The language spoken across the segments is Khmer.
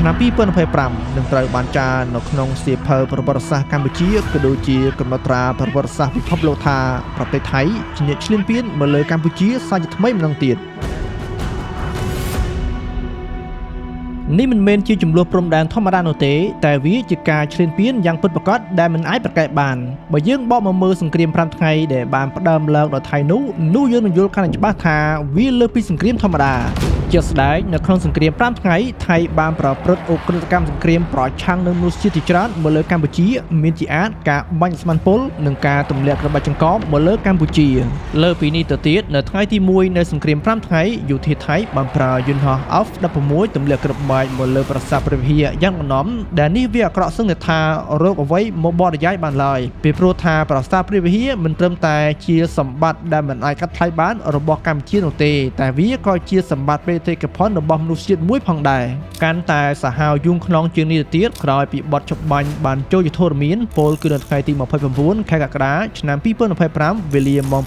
ឆ្នាំ2025នឹងត្រូវបានចារនៅក្នុងសៀវភៅប្រវត្តិសាស្ត្រកម្ពុជាក៏ដូចជាកំណត់ត្រាប្រវត្តិសាស្ត្រពិភពលោកថាប្រទេសថៃជាអ្នកឈ្លានពានមកលើកម្ពុជាសាជាថ្មីម្ដងទៀតនេះមិនមែនជាចំនួនព្រំដែនធម្មតានោះទេតែវាជាការឈ្លានពានយ៉ាងពិតប្រាកដដែលមិនអាចប្រកែកបានបើយើងបកមកមើលសង្គ្រាម5ថ្ងៃដែលបានផ្ដើមឡើងដល់ថៃនោះយើងនឹងយល់កាន់តែច្បាស់ថាវាលើសពីសង្គ្រាមធម្មតាជាក់ស្ដែងនៅក្នុងសង្គ្រាម5ថ្ងៃថៃបានប្រព្រឹត្តឧក្រិដ្ឋកម្មសង្គ្រាមប្រឆាំងនឹងមនុស្សជាតិជាច្រើនមកលើកម្ពុជាមានជាអាចការបាញ់ស្មានពុលនិងការទម្លាក់ក្របចង្កោមមកលើកម្ពុជាលើពីនេះទៅទៀតនៅថ្ងៃទី1នៃសង្គ្រាម5ថ្ងៃយោធាថៃបានប្រើយន្តហោះ F-16 ទម្លាក់ក្របបាញ់មកលើប្រាសាទព្រះវិហារយ៉ាងដំណំដែលនេះវាអាក្រក់សឹងថារោគអ្វីមកបរិយាយបានឡើយពីព្រោះថាប្រាសាទព្រះវិហារមិនត្រឹមតែជាសម្បត្តិដែលមិនអាចកាត់ថ្លៃបានរបស់កម្ពុជានោះទេតែវាក៏ជាសម្បត្តិបេតិកភណ្ឌរបស់មនុស្សជាតិមួយផងដែរកាន់តែសាហាវយងខ្នងជាងនេះទៅទៀតក្រោយពីបទច្បាញ់បានចូលជាធរមានពលគឺនៅថ្ងៃទី29ខែកក្កដាឆ្នាំ2025វេលាម៉ោង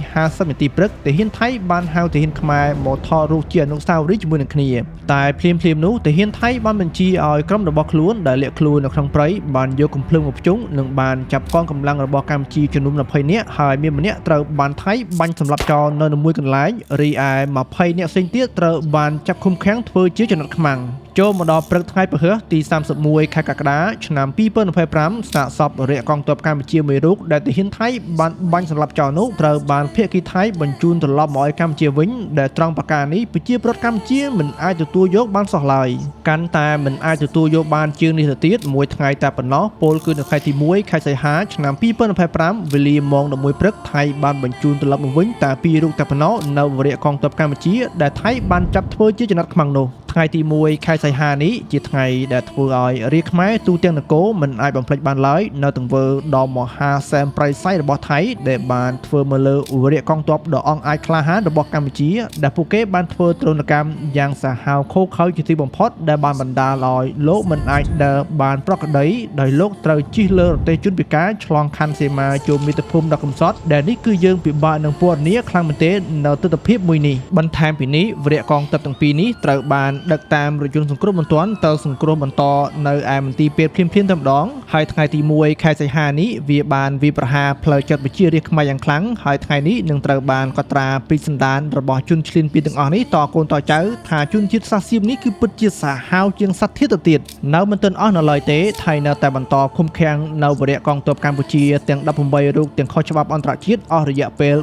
7:50 នាទីព្រឹកទាហានថៃបានហៅទាហានខ្មែរមកថតរូបជាអនុស្សាវរីយ៍ជាមួយនឹងគ្នាតែភ្លាមនោះទាហានថៃបានបញ្ជាឲ្យក្រុមរបស់ខ្លួនដែលលាក់ខ្លួននៅក្នុងព្រៃបានយកកំភ្លើងមកភ្ជង់និងបានចាប់កងកម្លាំងរបស់កម្ពុជាចំនួន20នាក់ហើយមានម្នាក់ត្រូវបានថៃបាញ់សម្លាប់ចោលនៅមួយកន្លែងរីឯ20នាក់ផ្សេងទៀតត្រូវបានចាប់ឃុំឃាំងធ្វើជាចំណាត់ខ្មាំងចូលមកដល់ព្រឹកថ្ងៃពហុទី31ខែកក្កដាឆ្នាំ2025ស្នាក់សពរយៈកងទ័ពកម្ពុជាមួយរូបដែលទាហានថៃបានបាញ់សម្លាប់ចោលនោះត្រូវបានភៀកគីថៃបញ្ជូនត្រឡប់មកឲ្យកម្ពុជាវិញដែលត្រង់ប្រការនេះប្រជាពលរដ្ឋកម្ពុជាមិនអាចទទួលយកបានសោះឡើយកាន់តែមិនអាចទទួលយកបានជាងនេះទៅទៀតមួយថ្ងៃតែប៉ុណ្ណោះពលគឺនៅថ្ងៃទី1ខែសីហាឆ្នាំ2025វេលាម៉ោង11ព្រឹកថៃបានបញ្ជូនត្រឡប់មកវិញតែ2រូបតែប៉ុណ្ណោះនៅវរៈកងទ័ពកម្ពុជាដែលថៃបានចាប់ធ្វើជាចំណាត់ខ្មាំងនោះថ្ងៃទី1ខែសីហានេះជាថ្ងៃដែលធ្វើឲ្យរាជខ្មែរទូទាំងនគរមិនអាចបំភ្លេចបានឡើយនៅទង្វើដ៏មហាសែនប្រៃសៃរបស់ថៃដែលបានធ្វើមកលើវរៈកងទ័ពដ៏អង់អាចក្លាហានរបស់កម្ពុជាដែលពួកគេបានធ្វើទរណកម្មយ៉ាងសាហាវឃោរឃៅជាទីបំផុតដែលបានបណ្ដាលឲ្យលោកមិនអាចដើរបានប្រក្រតីដោយលោកត្រូវជិះលើរទេះជនពិការឆ្លងខណ្ឌសីមាចូលមាតុភូមិដ៏កំសត់ដែលនេះគឺយើងពិបាកនឹងពណ៌នាខ្លាំងមែនទែននៅទស្សនវិជ្ជាមួយនេះបន្ថែមពីនេះវរៈកងទ័ពទាំងពីរនេះត្រូវបានដឹកតាមរថយន្តសង្គ្រោះបន្ទាន់ទៅសង្គ្រោះបន្តនៅឯមន្ទីរពេទ្យភ្លាមតែម្ដងហើយថ្ងៃទី1ខែសីហានេះវាបានវាប្រហារផ្លូវចិត្តវិជារាជខ្មែរយ៉ាងខ្លាំងហើយថ្ងៃនេះនឹងត្រូវបានកត់ត្រាពីសន្តានរបស់ជនឈ្លានពានទាំងអស់នេះតកូនតចៅថាជនជាតិសាសន៍សៀមនេះគឺពិតជាសាហាវជាងសត្វធាតុទៅទៀតនៅមិនទាន់អស់នៅឡើយទេថៃនៅតែបន្តឃុំឃាំងនៅវរៈកងទ័ពកម្ពុជាទាំង18រូបទាំងខុសច្បាប់អន្តរជាតិអស់រយៈពេល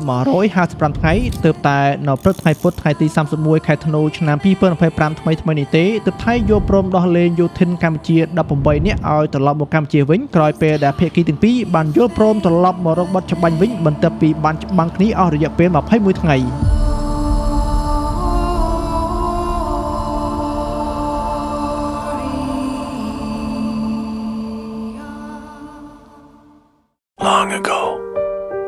155ថ្ងៃទើបតែនៅព្រឹកថ្ងៃពុធថ្ងៃទី31ខែធ្នូឆ្នាំ2025ថ្មីនេះទេទើបថៃយកព្រមដោះលែងយោធិនកម្ពុជា18នាក់ឲ្យត្រឡប់មកកម្ពុជាវិញក្រោយពេលដែលភាគីទាំងពីរបានយល់ព្រមត្រឡប់មករកបទច្បាញ់វិញបន្ទាប់ពីបានច្បាំងគ្នាអស់រយៈពេល21ថ្ងៃLong ago,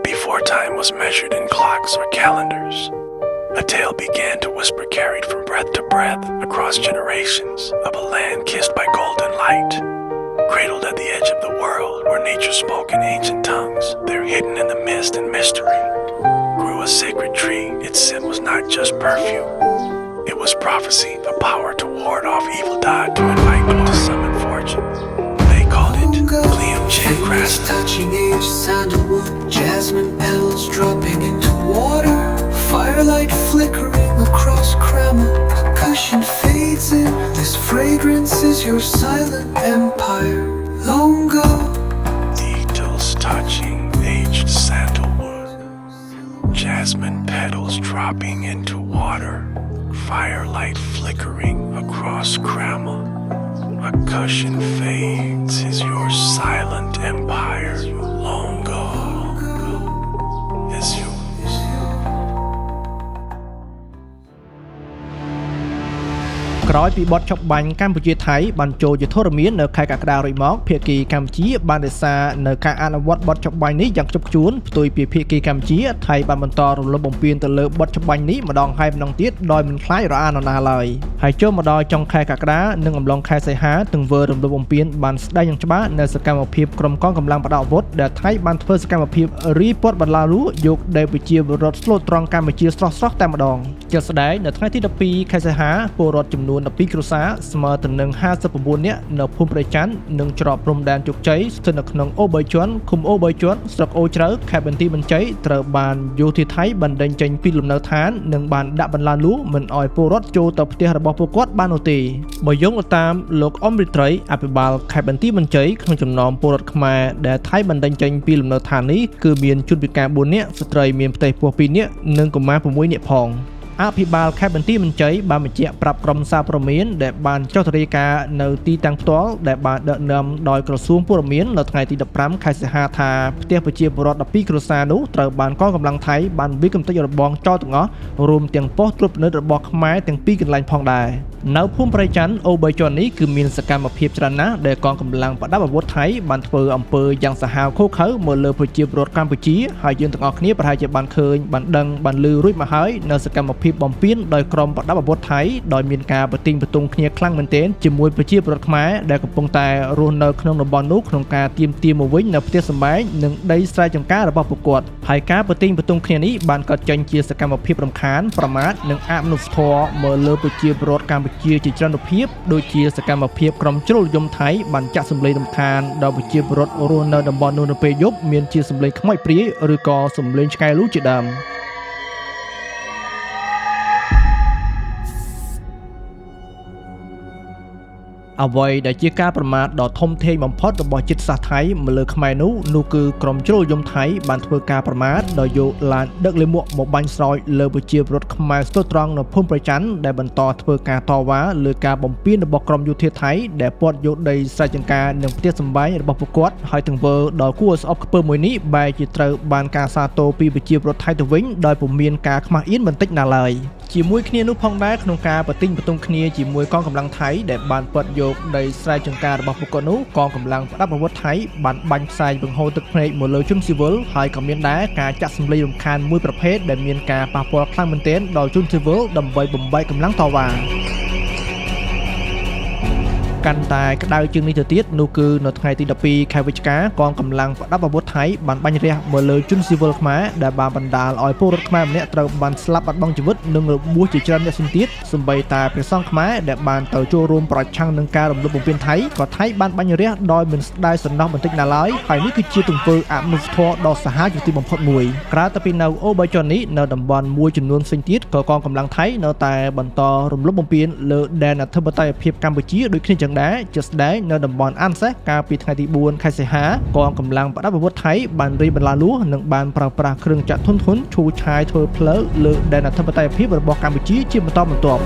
before time was measured in clocks or calendars, a tale began to whisper carried from breath to breath across generations of a land kissed by golden light. Cradled at the edge of the world where nature spoke in ancient tongues, there hidden in the mist and mystery grew a sacred tree. Its scent was not just perfume, it was prophecy, a power to ward off evil died to invite good to summon fortune. They called it Cleum Changras. Touching each sandalwood, jasmine petals dropping into water, firelight flickering across Kreml. Cushion fades in. This fragrance is your silent empire. Long ago, Needles touching aged sandalwood, jasmine petals dropping into water, firelight flickering across Kreml. A cushion fades is your silent empire. Long ago is yours. ក្រោយពីបទចុបបាញ់កម្ពុជាថៃបានចូលជាធរមាននៅខែកក្កដារួចមកភាគីកម្ពុជាបានរក្សានៅការអនុវត្តបទចុបបាញ់នេះយ៉ាងខ្ជាប់ខ្ជួនផ្ទុយពីភាគីកម្ពុជាថៃបានបន្តរំលោភបំពានទៅលើបទចុបបាញ់នេះម្ដងហើយម្ដងទៀតដោយមិនខ្លាចរអានរណាឡើយហ ហើយចូលមកដល់ចុងខែកក្កដានិងអំឡុងខែសីហាទង្វើរំលោភបំពានបានស្ដែងយ៉ាងច្បាស់នៅសកម្មភាពក្រុមកងកម្លាំងបដិអាវុធដែលថៃបានធ្វើសកម្មភាពរីព័ទ្ធបន្លាលួយកដេបជារដ្ឋស្លូតត្រង់កម្ពុជាស្រស់តែម្ដងជាស្ដែងនៅថ្ងៃទី12ខែសីហាពលរដ្ឋចំនួន12គ្រួសារស្មើទៅនឹង59នាក់នៅភូមិព្រៃច័ន្ទនិងច្រកព្រំដែនជោគជ័យស្ថិតនៅក្នុងអូ3ជាន់ឃុំអូ3ជាន់ស្រុកអូជ្រៅខេត្តបន្ទាយមានជ័យត្រូវបានយោធាថៃបណ្ដេញចេញពីលំនៅឋាននិងបានដាក់បន្លាលួមិនឲ្យពលរដ្ឋចូលទៅផ្ទះរបស់ពួកគាត់បាននោះទេបើយោងតាមលោកអ៊ំរិត្រីអភិបាលខេត្តបន្ទាយមានជ័យក្នុងចំណោមពលរដ្ឋខ្មែរដែលថៃបណ្ដេញចេញពីលំនៅឋាននេះគឺមានជនពិការ4នាក់ស្ត្រីមានផ្ទៃពោះ2នាក់និងកុមារ6នាក់ផងអភិបាលខេត្តបន្ទាយមានជ័យបានបញ្ជាក់ប្រាប់ក្រុមសារព័ត៌មានដែលបានចុះទៅរាយការណ៍នៅទីតាំងផ្ទាល់ដែលបានដឹកនាំដោយក្រសួងព័ត៌មាននៅថ្ងៃទី15ខែសីហាថាផ្ទះប្រជាពលរដ្ឋ12គ្រួសារនោះត្រូវបានកងកម្លាំងថៃបានវាយកំទេចរបងចោលទាំងអស់រួមទាំងប៉ុស្តិ៍ត្រួតពិនិត្យរបស់ខ្មែរទាំងពីរកន្លែងផងដែរនៅភូមិព្រៃច័ន្ទអូ3ជាន់នេះគឺមានសកម្មភាពច្រើនណាស់ដែលកងកម្លាំងបដាប់អាវុធថៃបានធ្វើអំពើយ៉ាងសាហាវឃោរឃៅមកលើប្រជាពលរដ្ឋកម្ពុជាហើយយើងទាំងអស់គ្នាប្រហែលជាបានឃើញបានដឹងបានឮរួចមកហើយនៅសកម្មភាពបំពេញដោយក្រុមបដាប់អាវុធថៃដោយមានការប្រទីងបន្ទង់គ្នាខ្លាំងមែនទែនជាមួយប្រជាពលរដ្ឋខ្មែរដែលកំពុងតែរស់នៅក្នុងតំបន់នោះក្នុងការទាមមកវិញនៅផ្ទះសម្បែងនិងដីស្រែចម្ការរបស់ពួកគាត់ហើយការប្រទីងបន្ទង់គ្នានេះបានកើតចេញជាសកម្មភាពរំខានប្រមាថនិងអមនុស្សធម៌មកលើប្រជាពលរដ្ឋកម្ពុជាជាច្រើនរូបភាពដូចជាសកម្មភាពក្រុមជ្រុលយមថៃបានចាក់សម្លេងរំខានដល់ប្រជាពលរដ្ឋរស់នៅតំបន់នោះនៅពេលយប់មានជាសម្លេងខ្មោចព្រាយឬក៏សម្លេងឆ្កែលូជាដើមអ្វីដែលជាការប្រមាថដ៏ធំធេងបំផុតរបស់ជាតិសាសន៍ថៃមកលើខ្មែរនោះគឺក្រុមជ្រុលយមថៃបានធ្វើការប្រមាថដោយយកឡានដឹកលាមកមកបាញ់ស្រោចលើប្រជាពលរដ្ឋខ្មែរស្ទើរត្រង់នៅភូមិប្រច័ន្ទដែលបន្តធ្វើការតវ៉ាលើការបំពានរបស់ក្រុមយោធាថៃដែលពាត់យកដីស្រែចម្ការនិងផ្ទះសម្បែងរបស់ពួកគាត់ហើយទង្វើដ៏គួរឲ្យស្អប់ខ្ពើមមួយនេះបែរជាត្រូវបានការសាទរពីប្រជាពលរដ្ឋថៃទៅវិញដោយពុំមានការខ្មាស់អៀនបន្តិចណាឡើយជាមួយគ្នានោះផងដែរក្នុងការប្រទីងបន្ទង់គ្នាជាមួយកងកម្លាំងថៃដែលបានពាត់យកដីស្រែចម្ការរបស់ពួកគាត់នោះកងកម្លាំងប្រដាប់អាវុធថៃបានបាញ់ផ្សែងបង្ហូរទឹកភ្នែកមកលើជនស៊ីវិលហើយក៏មានដែរការចាក់សម្លេងរំខានមួយប្រភេទដែលមានការប៉ះពាល់ខ្លាំងមែនទែនដល់ជនស៊ីវិលដើម្បីបំបែកកម្លាំងតវ៉ាកាន់តែក្តៅជាងនេះទៅទៀតនោះគឺនៅថ្ងៃទី12ខែវិច្ឆិកាកងកម្លាំងប្រដាប់អាវុធថៃបានបាញ់រះមកលើជនស៊ីវិលខ្មែរដែលបានបណ្ដាលឲ្យពលរដ្ឋខ្មែរម្នាក់ត្រូវបានស្លាប់បាត់បង់ជីវិតនិងរបួសជាច្រើនអ្នកផ្សេងទៀតសម្បីតែព្រះសង្ឃខ្មែរដែលបានទៅចូលរួមប្រឆាំងនឹងការរំលោភបំពានថៃក៏ថៃបានបាញ់រះដោយមិនស្ដាយសំណោះបន្តិចណាឡើយហើយនេះគឺជាទង្វើអមនុស្សធម៌ដ៏សាហាវជាទីបំផុតមួយក្រៅពីនៅអូ3ជាន់នេះនៅតំបន់មួយចំនួនផ្សេងទៀតក៏កងកម្លាំងថៃនៅតែបន្តរំលោភបំពានលើដែនអធិបតេយ្យភាពកម្ពុជាដូចគ្នាចឹងដែរជាស្ដែងនៅតំបន់អានសេះកាលពីថ្ងៃទី4ខែសីហាកងកម្លាំងបដាប់អាវុធថៃបានរីបន្លាលួនិងបានប្រើប្រាស់គ្រឿងចាក់ធុនឈូសឆាយធ្វើផ្លូវលើដែនអធិបតេយ្យភាពរបស់កម្ពុជាជាបន្តបន្ទាប់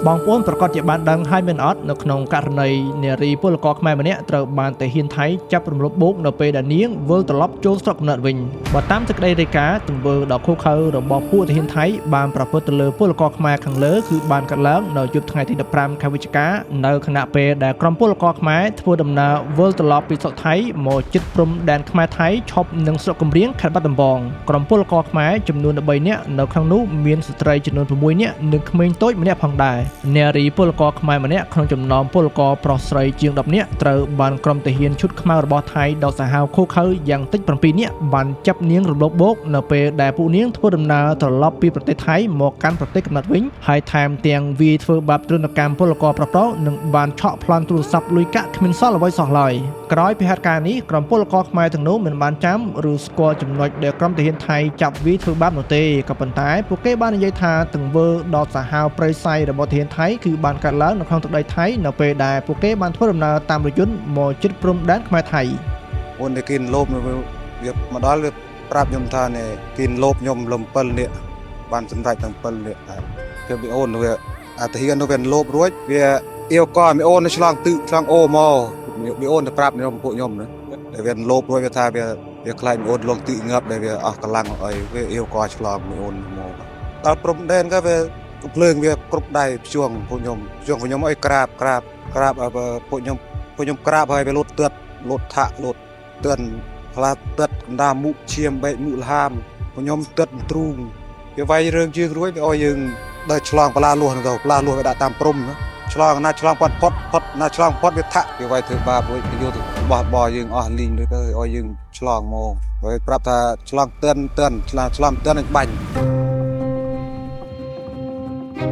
បងប្អូនប្រកាសជាបានដឹងហើយមែនអត់នៅក្នុងករណីនារីពលករខ្មែរម្នាក់ត្រូវបានទាហានថៃចាប់រំលោភបោកនៅពេលដែលនាងវិលត្រឡប់ចូលស្រុកកំណើតវិញបើតាមសេចក្តីរាយការណ៍ទង្វើដ៏ឃោរឃៅរបស់ពួកទាហានថៃបានប្រព្រឹត្តទៅលើពលករខ្មែរខាងលើគឺបានកើតឡើងនៅយប់ថ្ងៃទី15ខែវិច្ឆិកានៅខណៈពេលដែលក្រុមពលករខ្មែរធ្វើដំណើរវិលត្រឡប់ពីស្រុកថៃមកជិតព្រំដែនខ្មែរថៃឈប់នឹងស្រុកគំរៀងខេត្តបាត់ដំបងក្រុមពលករខ្មែរចំនួន13នាក់នៅក្នុងនោះមានស្ត្រីចំនួន6នាក់និងក្មេងតូចម្នាក់ផងដែរនារីពលករខ្មែរម្នាក់ក្នុងចំណោមពលករប្រុសស្រីជាង10នាក់ត្រូវបានក្រុមទាហានឈុតខ្មៅរបស់ថៃដ៏សាហាវឃោរឃៅយ៉ាងតិច7នាក់បានចាប់នាងរំលោភបោកនៅពេលដែលពួកនាងធ្វើដំណើរត្រឡប់ពីប្រទេសថៃមកកាន់ប្រទេសកំណើតវិញហើយថែមទាំងវាយធ្វើបាបទរណកម្មពលករប្រុសៗនិងបានឆក់ប្លន់ទូរស័ព្ទលុយកាក់គ្មានសល់អ្វីសោះឡើយក្រោយពីហេតុការណ៍នេះក្រុមពលករខ្មែរទាំងនោះមិនបានចាំឬស្គាល់ចំណុចដែលក្រុមទាហានថៃចាប់វាយធ្វើបាបនោះទេក៏ប៉ុន្តែពួកគេបាននិយាយថាទង្វើដ៏សាហាវព្រៃផ្សៃរបស់ទាហានថៃគឺបានកើតឡើងនៅក្នុងទឹកដីថៃនៅពេលដែលពួកគេបានធ្វើដំណើរតាមរថយន្តមកជិតព្រំដែនខ្មែរថៃអូនតែគេលោបវាមកដល់វាប្រាប់ខ្ញុំថានេះគេលោបខ្ញុំលំ7នាក់បានសម្រេចទាំង7នាក់គឺវាអូនវាអាទាហាននោះវាលោបរួចវាអៀវកមីអូនឆ្លងទិឆ្លងអូមកមីអូនទៅប្រាប់ខ្ញុំពួកខ្ញុំណាតែវាលោបរួចវាថាវាខ្លាចមីអូនលងទិងាប់ដែលវាអស់កម្លាំងអីវាអៀវកឆ្លងមីអូនមកដល់ព្រំដែនក៏វាភ្លើងវាគ្រប់ដៃជួងពួកខ្ញុំអីក្រាបពួកខ្ញុំក្រាបហើយវាលូតទឿនលូតថាក់លូតទឿន ផ្លាទឹកដាមុឈាមបែកមុលហាមខ្ញុំទឹកទ្រូងវាវាយរឿងជឿរួយវាឲ្យយើងដើរឆ្លងផ្លាលួសទៅផ្លាលួសវាដាក់តាមព្រំឆ្លងណាឆ្លងផុតណាឆ្លងផុតវាថាក់វាវាយធ្វើបាបរួចយកទៅបោះយើងអស់លីងទៅឲ្យយើងឆ្លងមកហើយប្រាប់ថាឆ្លងទិនឆ្លងទិនឲ្យបាញ់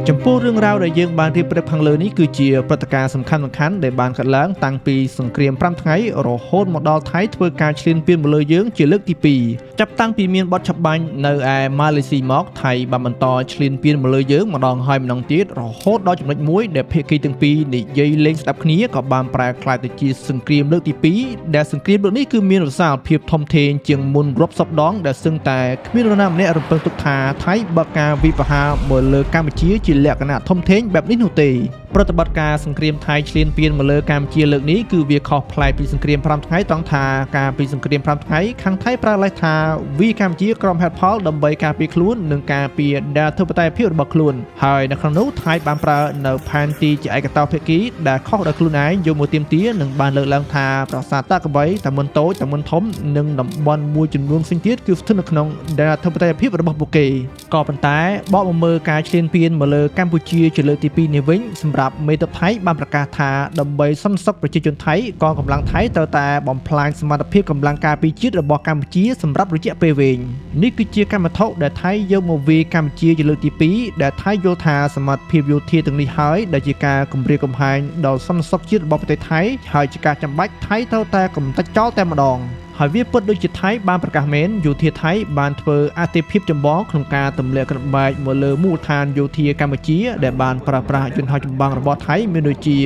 ចំពោះរឿងរ៉ាវដែលយើងបានរៀបរាប់ខាងលើនេះគឺជាព្រឹត្តិការណ៍សំខាន់ៗដែលបានកើតឡើងតាំងពីសង្គ្រាម5ថ្ងៃរហូតមកដល់ថៃធ្វើការឈ្លានពានមកលើយើងជាលើកទី2ចាប់តាំងពីមានបទច្បាញ់នៅឯម៉ាឡេស៊ីមកថៃបានបន្តឈ្លានពានមកលើយើងម្ដងហើយម្ដងទៀតរហូតដល់ចំណុចមួយដែលភាគីទាំងពីរនិយាយលេងស្ដាប់គ្នាក៏បានប្រែក្លាយទៅជាសង្គ្រាមលើកទី2ដែលសង្គ្រាមលើកនេះគឺមានរសើលភាពធំធេងជាងមុនរាប់សិបដងដែលសឹងតែគ្មាននរណាម្នាក់រំពឹងទុកថាថៃបើកការវិបហាមកលើកម្ពុជាជាលក្ខណៈធំធេងបែបនេះនោះទេប្រតិបត្តិការសង្គ្រាមថៃឈ្លានពានមកលើកម្ពុជាលើកនេះគឺវាខុសប្លែកពីសង្គ្រាម5ថ្ងៃត្រង់ថាការពីសង្គ្រាម5ថ្ងៃខាងថៃប្រើលេសថាវាកម្ពុជាក្រុមហេតុផលដើម្បីការពារខ្លួននិងការពារដែនធិបតេយ្យភាពរបស់ខ្លួនហើយនៅក្នុងនោះថៃបានប្រើនៅផែនទីជាឯកតោភាគីដែលខុសដោយខ្លួនឯងយកមកទាមទារនិងបានលើកឡើងថាប្រាសាទតាកបីតាមុនតូចតាមុនធំនិងតំបន់មួយចំនួនផ្សេងទៀតគឺស្ថិតនៅក្នុងដែនធិបតេយ្យភាពរបស់ពួកគេក៏ប៉ុន្តែបកមកមើលការឈ្លានពានមកលើកម្ពុជាជាលើកទី2នេះវិញសម្រាប់មេទ័ពថៃបានប្រកាសថាដើម្បីសន្តិសុខប្រជាជនថៃកងកម្លាំងថៃត្រូវតែបំផ្លាញសមត្ថភាពកម្លាំងការពារជាតិរបស់កម្ពុជាសម្រាប់រយៈពេលវែងនេះគឺជាកម្មវត្ថុដែលថៃយកមកវាយកម្ពុជាជាលើកទី2ដែលថៃយល់ថាសមត្ថភាពយោធាទាំងនេះហើយដែលជាការគំរាមកំហែងដល់សន្តិសុខជាតិរបស់ប្រទេសថៃហើយជាការចាំបាច់ថៃត្រូវតែកំទេចចោលតែម្ដងហើយវាពិតដូចជាថៃបានប្រកាសមែនយោធាថៃបានធ្វើអតិភិបចម្បងក្នុងការទម្លាក់គ្រាប់បែកមកលើមូលដ្ឋានយោធាកម្ពុជាដែលបានប្រើប្រាស់យន្តហោះចម្បាំងរបស់ថៃមានដូចជា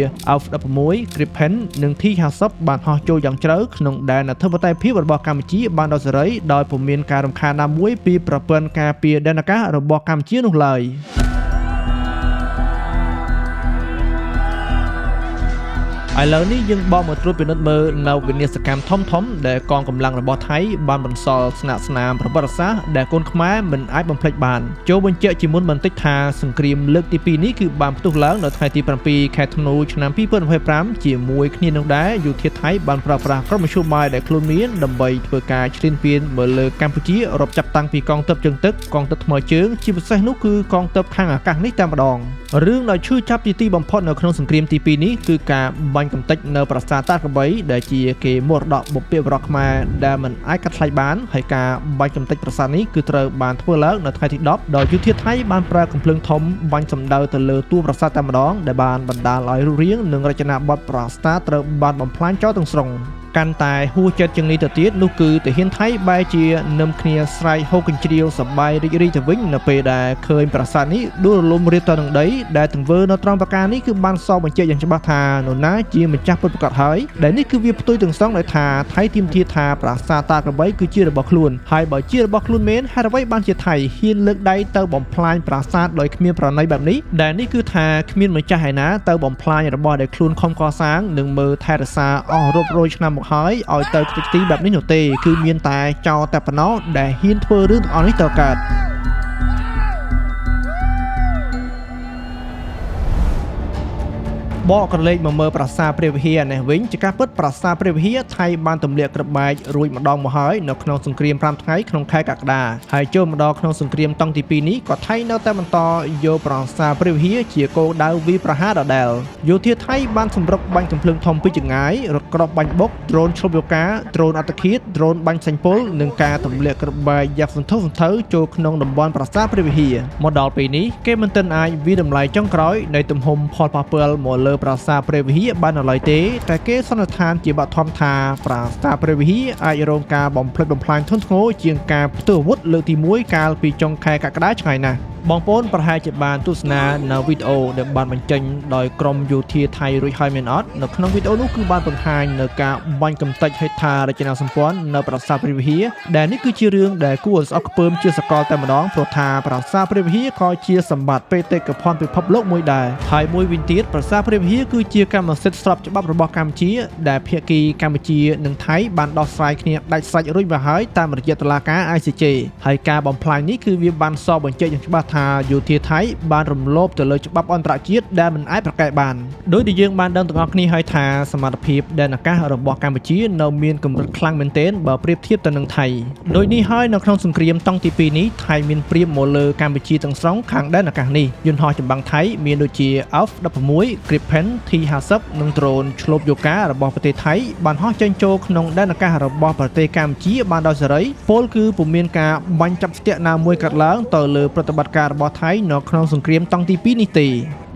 F-16 Gripen និង T-50 បានហោះចូលយ៉ាងជ្រៅក្នុងដែនអធិបតេយ្យភាពរបស់កម្ពុជាបានដល់សេរីដោយពុំមានការរំខានណាមួយពីប្រព័ន្ធការពារដែនអាកាសរបស់កម្ពុជានោះឡើយឥឡូវនេះយើងបកមកត្រួតពិនិត្យមើលនៅវិនាសកម្មធំដែលកងកម្លាំងរបស់ថៃបានបន្សល់ស្នាក់ស្នាមប្រវត្តិសាស្ត្រដែលកូនខ្មែរមិនអាចបំភ្លេចបានចូលបញ្ជាក់ជាមុនបន្តិចថាសង្គ្រាមលើកទី2នេះគឺបានផ្ទុះឡើងនៅថ្ងៃទី7ខែធ្នូឆ្នាំ2025ជាមួយគ្នានឹងដែរយោធាថៃបានប្រើប្រាស់ក្រុមមធ្យោបាយដែលខ្លួនមានដើម្បីធ្វើការឈ្លានពានមកលើកម្ពុជារាប់ចាប់តាំងពីកងទ័ពជើងទឹកកងទ័ពថ្មើរជើងជាពិសេសនោះគឺកងទ័ពខាងអាកាសនេះតែម្ដងរឿងដែលឈឺចាប់ទីបំផុតនៅក្នុងសង្គ្រាមទី2នេះគឺការបាញ់កំទេចនៅប្រាសាទតាកបីដែលជាគេមរតកបុព្វបុរសខ្មែរដែលមិនអាចកាត់ថ្លៃបានហើយការបាញ់កំទេចប្រាសាទនេះគឺត្រូវបានធ្វើឡើងនៅថ្ងៃទី10ដោយយោធាថៃបានប្រើកាំភ្លើងធំបាញ់សម្ដៅទៅលើតួប្រាសាទតែម្ដងដែលបានបណ្ដាលឲ្យរូបរាងនិងរចនាបថប្រាសាទត្រូវបានបំផ្លាញចោលទាំងស្រុងកាន់តែហួសចិត្តជាងនេះទៅទៀតនោះគឺទាហានថៃបែរជានឹមគ្នាស្រែកហូកកញ្ជ្រៀវសប្បាយរីករាយទៅវិញនៅពេលដែលឃើញប្រាសាទនេះដួលរលំរាបទៅនឹងដីដែលទង្វើនៅត្រង់ប្រការនេះគឺបានសបញ្ជាក់យ៉ាងច្បាស់ថានរណាជាម្ចាស់ពិតប្រាកដហើយដែលនេះគឺវាផ្ទុយទាំងស្រុងដោយថាថៃទាមទារថាប្រាសាទតាក្របីគឺជារបស់ខ្លួនហើយបើជារបស់ខ្លួនមែនហេតុអ្វីបានជាថៃហ៊ានលើកដៃទៅបំផ្លាញប្រាសាទដោយគ្មានប្រណីបែបនេះដែលនេះគឺថាគ្មានម្ចាស់ឯណាទៅបំផ្លាញរបស់ដែលខ្លួនខំកសាងនិងមើលថែរក្សាអស់រាប់រយឆ្នាំមកហើយឲ្យទៅខ្ទេចខ្ទីបែបនេះនោះទេគឺមានតែចោលតែប៉ុណ្ណោះដែលហ៊ានធ្វើរឿងទាំងអស់នេះទៅកើតបកក្រឡេកមកមើលប្រាសាទព្រះវិហារនេះវិញជាការពិតប្រាសាទព្រះវិហារថៃបានទម្លាក់គ្រាប់បែករួចម្ដងមកហើយនៅក្នុងសង្គ្រាម5ថ្ងៃក្នុងខែកក្កដាហើយចូលមកដល់ក្នុងសង្គ្រាមតង់ទី2នេះក៏ថៃនៅតែបន្តយកប្រាសាទព្រះវិហារជាគោលដៅវាយប្រហារដដែលយោធាថៃបានសម្រុកបាញ់កាំភ្លើងធំពីចម្ងាយរថក្រោះបាញ់បុកដ្រូនឈប់យោកាដ្រូនអត្តឃាតដ្រូនបាញ់សាញ់ពុលនិងការទម្លាក់គ្រាប់បែកយ៉ាងសន្ធោសន្ធៅចូលក្នុងតំបន់ប្រាសាទព្រះវិហារមកដល់ពេលនេះគេមិនទាន់អាចវិតម្លៃចុងក្រោយនៃទំហំផលប៉ះពាល់មកលើប្រាសាទព្រះវិហារបាននៅឡើយទេតែគេសន្និដ្ឋានជាបឋមថាប្រាសាទព្រះវិហារអាចរងការបំផ្លិចបំផ្លាញធ្ងន់ធ្ងរជាងការផ្ទុះអាវុធលើកទី1កាលពីចុងខែកក្កដាឆ្ងាយណាស់បងប្អូនប្រហែលជាបានទស្សនានៅវីដេអូដែលបានបញ្ចេញដោយក្រុមយោធាថៃរួចហើយមែនអត់នៅក្នុងវីដេអូនោះគឺបានបង្ហាញនៅការបាញ់កំទេចហេដ្ឋារចនាសម្ព័ន្ធនៅប្រាសាទព្រះវិហារដែលនេះគឺជារឿងដែលគួរឲ្យស្អប់ខ្ពើមជាសកលតែម្ដងព្រោះថាប្រាសាទព្រះវិហារក៏ជាសម្បត្តិបេតិកភណ្ឌពិភពលោកមួយដែរហើយមួយវិញទៀតប្រាសាទព្រះវិហារគឺជាកម្មសិទ្ធិស្របច្បាប់របស់កម្ពុជាដែលភាគីកម្ពុជានិងថៃបានដោះស្រាយគ្នាដាច់ស្រេចរួចមកហើយតាមរយៈតុលាការ ICJ ហើយការបំផ្លាញនេះគឺវាបានសបញ្ជាក់យ៉ាងច្បាស់ ថាយោធាថៃបានរំលោភទៅលើច្បាប់អន្តរជាតិដែលមិនអាចប្រកែកបានដោយដែលយើងបានដឹងទាំងអស់គ្នាហើយថាសមត្ថភាពដែនអាកាសរបស់កម្ពុជានៅមានកម្រិតខ្លាំងមែនទែនបើប្រៀបធៀបទៅនឹងថៃដោយនេះហើយនៅក្នុងសង្គ្រាមតង់ទី2នេះថៃមានព្រៀបមកលើកម្ពុជាទាំងស្រុងខាងដែនអាកាសនេះយន្តហោះចម្បាំងថៃមានដូចជា F-16 Gripen T-50 និងដ្រូនឆ្លូបយូការបស់ប្រទេសថៃបានហោះចេញចូលក្នុងដែនអាកាសរបស់ប្រទេសកម្ពុជាបានដោយសេរីពលគឺពុំមានការបាញ់ចាប់ស្ទាក់ណាមួយកាត់ឡើងទៅលើប្រតិបត្តិការរបស់ថៃនៅក្នុងសង្គ្រាមតង់ទី2នេះទេ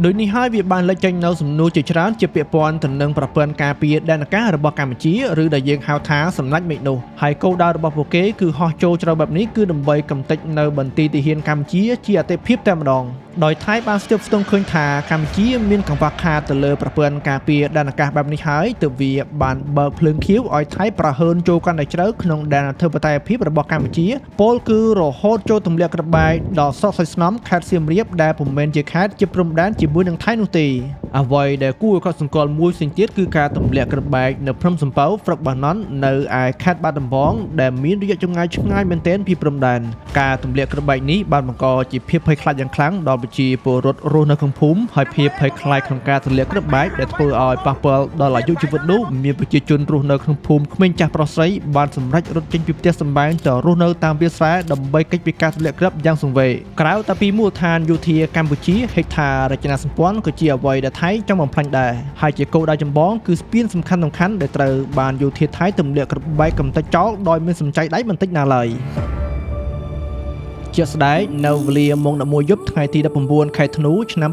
ដោយនេះហើយវាបានលេចចេញនៅសំណួរជាច្រើនជាពាក់ព័ន្ធទៅនឹងប្រព័ន្ធការពារដែនអាកាសរបស់កម្ពុជាឬដែលយើងហៅថាសម្ដេចមេឃនោះហើយគោលដៅរបស់ពួកគេគឺហោះចូលជ្រៅបែបនេះគឺដើម្បីកំទេចនៅបន្ទាយទាហានកម្ពុជាជាអតិភិបតែម្ដងដោយថៃបានស្ទាបស្ទង់ឃើញថាកម្ពុជាមានកង្វះខាតទៅលើប្រព័ន្ធការពារដែនអាកាសបែបនេះហើយទើបវាបានបើកភ្លើងខៀវឲ្យថៃប្រហើនចូលកាន់តែជ្រៅក្នុងដែនអធិបតេយ្យភាពរបស់កម្ពុជាពលគឺរហូតចូលទម្លាក់ក្របបែកដល់ស្រុកសៃស្នំខេត្តសៀមរាបដែលពុំមែនជាខេត្តជាព្រំដែនជាមួយនឹងថៃនោះទេអ្វីដែលគួរឲ្យកត់សម្គាល់មួយផ្សេងទៀតគឺការទម្លាក់ក្របបែកនៅភ្នំសំពៅហ្វ្រឹកបាណន់នៅឯខេត្តបាត់ដំបងដែលមានរយៈចម្ងាយឆ្ងាយមែនទែនពីព្រំដែនការទម្លាក់ក្របបែកនេះបានបង្កជាភាពភ័យខ្លាចយ៉ាងខ្លាំងដល់ប្រជាពលរដ្ឋរស់នៅក្នុងភូមិហើយភាពភ័យខ្លាចក្នុងការទម្លាក់ក្របបែកដែលធ្វើឲ្យប៉ះពាល់ដល់អាយុជីវិតនោះមានប្រជាជនរស់នៅក្នុងភូមិក្មេងចាស់ប្រុសស្រីបានសម្រេចរត់ចេញពីផ្ទះសម្បែងទៅរស់នៅតាមវាលស្រែដើម្បីគេចពីការទម្លាក់ក្របយ៉ាងសង្វេគក្រៅតែពីមូលដ្ឋានយោធាកម្ពុជាហេដ្ឋារចនាសម្ព័ន្ធក៏ជាអ្វីដែលថៃចង់បំផ្លាញដែរហើយជាគោលដៅចម្បងគឺស្ពានសំខាន់ៗដែលត្រូវបានយោធាថៃទម្លាក់ក្របបែកកំទេចចោលដោយមានសំចៃដៃបន្តិចណាឡើយជាស្ដែងនៅវេលាម៉ោង 11 យប់ថ្ងៃទី 19 ខែធ្នូឆ្នាំ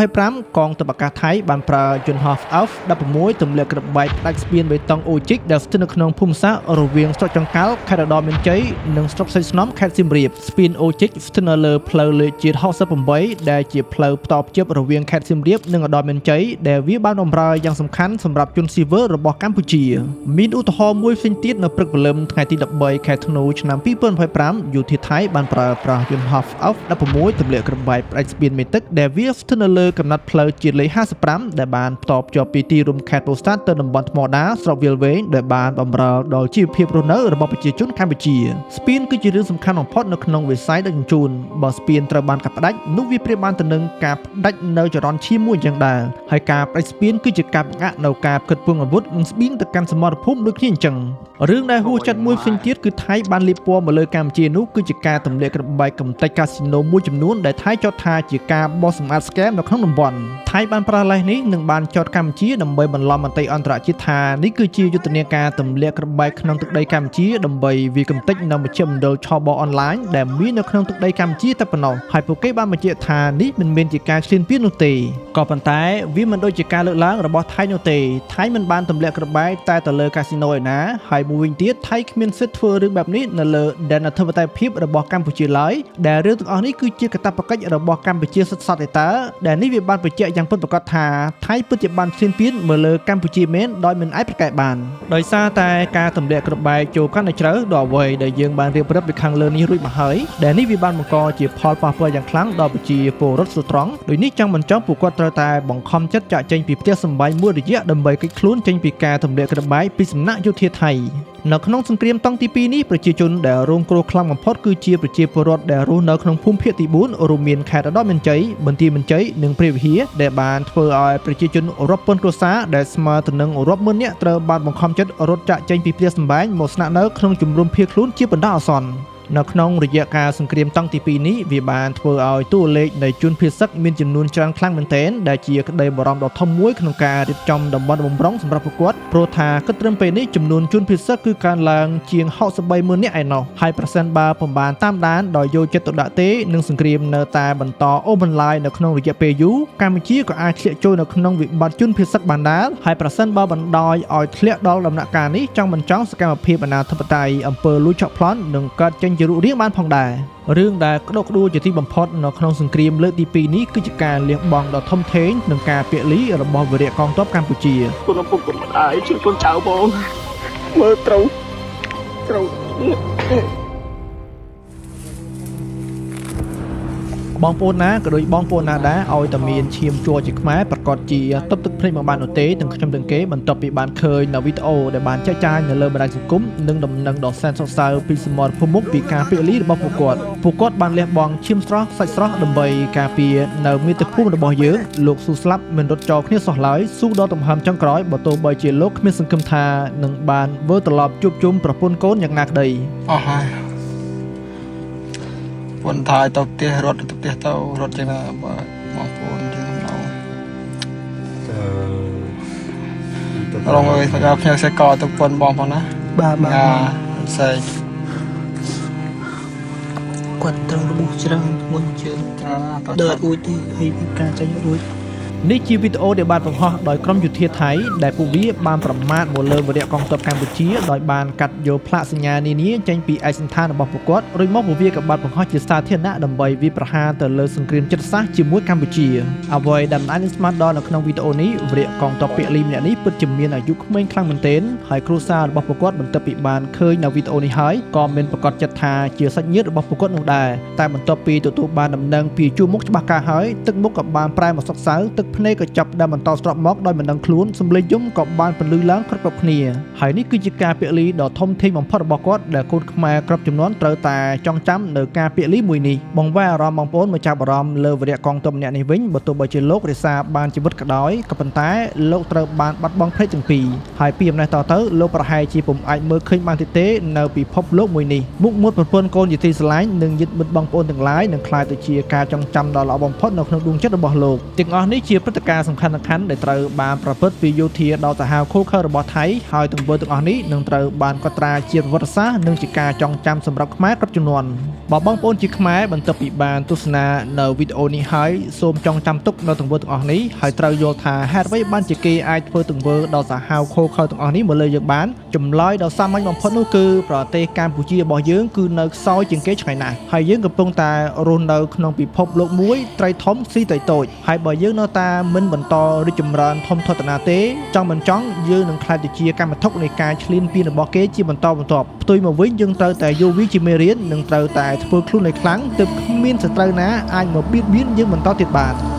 2025 កងទ័ពអាកាសថៃបានប្រើយន្តហោះ F-16 ទម្លាក់ក្របបែកផ្ដាច់ស្ពានបេតុងអូជីកដែលស្ថិតនៅក្នុងភូមិសាស្ត្ររវាងស្រុកចង្កាល់ខេត្តឧត្តរមានជ័យនិងស្រុកសៃស្នំខេត្តសៀមរាបស្ពានអូជីកស្ថិតនៅលើផ្លូវលេខជាតិ 68 ដែលជាផ្លូវផ្តភ្ជាប់រវាងខេត្តសៀមរាបនិងឧត្តរមានជ័យដែលវាបានបម្រើយ៉ាងសំខាន់សម្រាប់ជនស៊ីវិលរបស់កម្ពុជាមានឧទាហរណ៍មួយផ្សេងទៀតនៅព្រឹកព្រលឹមថ្ងៃទី 13 ខែធ្នូឆ្នាំ 2025 យោធាថៃបានប្រើប្រាស់យន្តហោះ F-16 ទម្លាក់ក្របបែកផ្ដាច់ស្ពានមេទឹកដែលវាស្ថិតនៅលើកំណត់ផ្លូវជាតិលេខ 55 ដែលបានផ្តភ្ជាប់ពីទីរួមខេត្តពោធិ៍សាត់ទៅតំបន់ថ្មដាស្រុកវាលវែងដែលបានបម្រើដល់ជីវភាពរស់នៅរបស់ប្រជាជនកម្ពុជាស្ពានគឺជារឿងសំខាន់បំផុតនៅក្នុងវិស័យដឹកជញ្ជូនបើស្ពានត្រូវបានកាត់ផ្ដាច់នោះវាប្រៀបបានទៅនឹងការផ្ដាច់នៅចរន្តឈាមមួយយ៉ាងដែរហើយការផ្ដាច់ស្ពានគឺជាការបង្អាក់នៅការផ្គត់ផ្គង់អាវុធនិងស្បៀងទៅកាន់សមរភូមិដូចគ្នាអញ្ចឹងរឿងដែលហួសចិត្តមួយផ្សេងទៀតគឺថៃបានលាបពណ៌មកលើកម្ពុជានោះគឺជាការទម្លាក់ក្របបែកកំទេចកាស៊ីណូមួយចំនួនដែលថៃចោទថាជាការបោះសម្អាតស្កែមនៅក្នុងតំបន់ថៃបានប្រើលេសនេះនិងបានចោទកម្ពុជាដើម្បីបន្លំមតិអន្តរជាតិថានេះគឺជាយុទ្ធនាការទម្លាក់ក្របបែកក្នុងទឹកដីកម្ពុជាដើម្បីវាយកំទេចនៅមជ្ឈមណ្ឌលឆបអនឡាញដែលមាននៅក្នុងទឹកដីកម្ពុជាតែប៉ុណ្ណោះហើយពួកគេបានបញ្ជាក់ថានេះមិនមែនជាការឈ្លានពាននោះទេក៏ប៉ុន្តែវាមិនដូចជាការលើកឡើងរបស់ថៃនោះទេថៃមិនបានទម្លាក់ក្របបែកតែទៅលើកាស៊ីណូឯណាហើយមួយវិញទៀតថៃគ្មានសិទ្ធិធ្វើរឿងបែបនេះនៅលើដែនអធិបតេយ្យភាពរបស់កម្ពុជាឡើយដែលរឿងទាំងអស់នេះគឺជាកាតព្វកិច្ចរបស់កម្ពុជាសុទ្ធសឹកទេតើដែលនេះវាបានបញ្ជាក់យ៉ាងពិតប្រាកដថាថៃពិតជាបានឈ្លានពានមកលើកម្ពុជាមែនដោយមិនអាចប្រកែកបានដោយសារតែការទម្លាក់ក្របបែកចូលកាន់តែជ្រៅដល់អ្វីដែលយើងបានរៀបរាប់ពីខាងលើនេះរួចមកហើយដែលនេះវាបានបង្កជាផលប៉ះពាល់យ៉ាងខ្លាំងដល់ប្រជាពលរដ្ឋស្រុតត្រង់ដោយនេះចង់មិនចង់ពួកគាត់ត្រូវតែបង្ខំចិត្តចាក់ចេញពីផ្ទះសម្បែងមួយរយៈដើម្បីគេចខ្លួនចេញពីការទម្លាក់ក្របបែកពីសំណាក់យោធាថៃនៅក្នុងសង្គ្រាមតង់ទី2នេះប្រជាជនដែលរងគ្រោះខ្លាំងបំផុតគឺជាប្រជាពលរដ្ឋដែលរស់នៅក្នុងភូមិភាគទី4រួមមានខេត្តឧត្តរមានជ័យបន្ទាយមានជ័យនិងព្រះវិហារដែលបានធ្វើឲ្យប្រជាជនរាប់ពាន់គ្រួសារដែលស្មើទៅនឹងរាប់ម៉ឺននាក់ត្រូវបានបង្ខំចិត្តរត់ចាក់ចេញពីផ្ទះសម្បែងមកស្នាក់នៅក្នុងជំរំភៀសខ្លួនជាបណ្ដោះអាសន្ននៅក្នុងរយៈកាលសង្គ្រាមតង់ទី2នេះវាបានធ្វើឲ្យតួលេខនៃជនភៀសសឹកមានចំនួនច្រើនខ្លាំងមែនទែនដែលជាក្តីបារម្ភដ៏ធំមួយក្នុងការរៀបចំតំបន់បំរុងសម្រាប់ពួកគាត់ព្រោះថាគិតត្រឹមពេលនេះចំនួនជនភៀសសឹកគឺកើនឡើងជាង63,000នាក់ឯណោះហើយប្រសិនបើពុំបានតាមដានដោយយកចិត្តទុកដាក់ទេនឹងសង្គ្រាមនៅតែបន្តអូសបន្លាយនៅក្នុងរយៈពេលយូរកម្ពុជាក៏អាចធ្លាក់ចូលនៅក្នុងវិបត្តិជនភៀសសឹកបានដែរហើយប្រសិនបើបណ្ដោយឲ្យធ្លាក់ដល់ដំណាក់កាលនេះចង់មិនចង់សកម្មភាពអាណាធិបតេយ្យអំពើលួចឆក់ប្លន់នឹងកើតចេញជារូបរាងបានផងដែររឿងដែលក្តុកក្តួលជាទីបំផុតនៅក្នុងសង្គ្រាមលើកទី2នេះគឺជាការលះបង់ដ៏ធំធេងនិងការពាក់លីរបស់វីរៈកងទ័ពកម្ពុជាគុណឪពុកគុណម្ដាយជួយកូនចៅបងមើលត្រូវ បងប្អូនណាក៏ដូចបងប្អូនណាដែរឲ្យតែមានឈាមជ័រជាខ្មែរប្រកាសជាទប់ទឹកភ្នែកមកបាននោះទេទាំងខ្ញុំទាំងគេបន្ទាប់ពីបានឃើញនៅវីដេអូដែលបានចែកចាយនៅលើបណ្ដាញសង្គមនិងដំណឹងដ៏សែនសោកសៅពីសមរភូមិមុខពីការពារលីរបស់ពួកគាត់បានលះបង់ឈាមស្រស់សាច់ស្រស់ដើម្បីការពារនៅមាតុភូមិរបស់យើងលោកស៊ូស្លាប់មិនរត់ចោលគ្នាសោះឡើយស៊ូដល់ទំហំចុងក្រោយបើទោះបីជាលោកគ្មានសង្ឃឹមថានឹងបានវិលត្រឡប់ជួបជុំប្រពន្ធកូនយ៉ាងណាក្តីអស់ហើយប៉ុន្តែទៅផ្ទះរត់ទៅផ្ទះទៅរត់ចឹងណាបាទបងប្អូនចឹងទៅរងឲ្យស្គាល់ផ្ញើខ្សែកទៅប៉ុនបងផងណាបាទផ្សេងគាត់ត្រូវរបួសច្រើនមុនជើងដើរអួយទេហើយការចាញ់រួចនេះជាវីដេអូដែលបានបង្ហោះដោយក្រុមយោធាថៃដែលពួកវាបានប្រមាថមកលើវីរៈកងទ័ពកម្ពុជាដោយបានកាត់យកផ្លាកសញ្ញានានាចេញពីឯកសណ្ឋានរបស់ពួកគាត់រួចមកពួកវាក៏បានបង្ហោះជាសាធារណៈដើម្បីវាយប្រហារទៅលើសង្គ្រាមចិត្តសាស្ត្រជាមួយកម្ពុជាអ្វីដែលមិនអាចនឹងស្មានដល់នៅក្នុងវីដេអូនេះវីរៈកងទ័ពពាក្យលីម្នាក់នេះពិតជាមានអាយុក្មេងខ្លាំងមែនទែនហើយគ្រួសាររបស់ពួកគាត់បន្ទាប់ពីបានឃើញនៅវីដេអូនេះហើយក៏មានប្រកាសចិត្តថាជាសាច់ញាតិរបស់ពួកគាត់នោះដែរតែបន្ទាប់ពីទទួលបានដំណឹងពីជួរមុខច្បាស់ការហើយទឹកមុខក៏បានប្រែមកសោកសៅទឹកភ្នែកក៏ចាប់ដើមបន្តស្រក់មកដោយមិនដឹងខ្លួនសម្លេងយំក៏បានពន្លឺឡើងគ្រប់គ្នាហើយនេះគឺជាការពាក្យលីដ៏ធំធេងបំផុតរបស់គាត់ដែលកូនខ្មែរគ្រប់ចំនួនត្រូវតែចងចាំនៅការពាក្យលីមួយនេះបង្វែរអារម្មណ៍បងប្អូនមកចាប់អារម្មណ៍លើវីរៈកងទ័pomម្នាក់នេះវិញបើទោះបីជាលោករក្សាបានជីវិតក៏ដោយក៏ប៉ុន្តែលោកត្រូវបានបាត់បង់ភ្នែកទាំងពីរហើយពីអំណេះតទៅលោកប្រហែលជាពុំអាចមើលឃើញបានទៀតទេនៅពិភពលោកមួយនេះមុខមាត់ប្រពន្ធកូនជាទីស្រឡាញ់និងញាតិមិត្តបងប្អូនទាំងឡាយនឹងក្លាយទៅជាការចងចាំដ៏ល្អបំផុតនៅក្នុងដួងចិត្តរបស់លោកទាំងអស់នេះជាព្រឹត្តិការណ៍សំខាន់ដែលត្រូវបានប្រព្រឹត្តពីយោធាដ៏សាហាវឃោរឃៅរបស់ថៃហើយទង្វើទាំងអស់នេះនឹងត្រូវបានកត់ត្រាជាប្រវត្តិសាស្ត្រនិងជាការចងចាំសម្រាប់ខ្មែរគ្រប់ជំនាន់បើបងប្អូនជាខ្មែរបន្ទាប់ពីបានទស្សនានៅវីដេអូនេះហើយសូមចងចាំទុកនៅទង្វើទាំងអស់នេះហើយត្រូវយល់ថាហេតុអ្វីបានជាគេអាចធ្វើទង្វើដ៏សាហាវឃោរឃៅទាំងអស់នេះមកលើយើងបានចម្លើយដ៏សាមញ្ញបំផុតនោះគឺប្រទេសកម្ពុជារបស់យើងគឺនៅខ្សោយជាងគេឆ្ងាយណាស់ហើយយើងកំពុងតែរស់នៅក្នុងពិភពលោកមួយត្រីធំស៊ីត្រីតូចហើយបើយើងនៅតែមិនបន្តរីកចម្រើនធំធាត់តាទេចង់មិនចង់យើងនឹងខ្លាចទៅជាកម្មធុកនៃការឈ្លានពានរបស់គេជាបន្តបន្ទាប់ផ្ទុយមកវិញយើងត្រូវតែយកវាជាមេរៀននិងត្រូវតែធ្វើខ្លួនឲ្យខ្លាំងទើបគ្មានសត្រូវណាអាចមកបៀតបៀនយើងបន្តទៀតបាន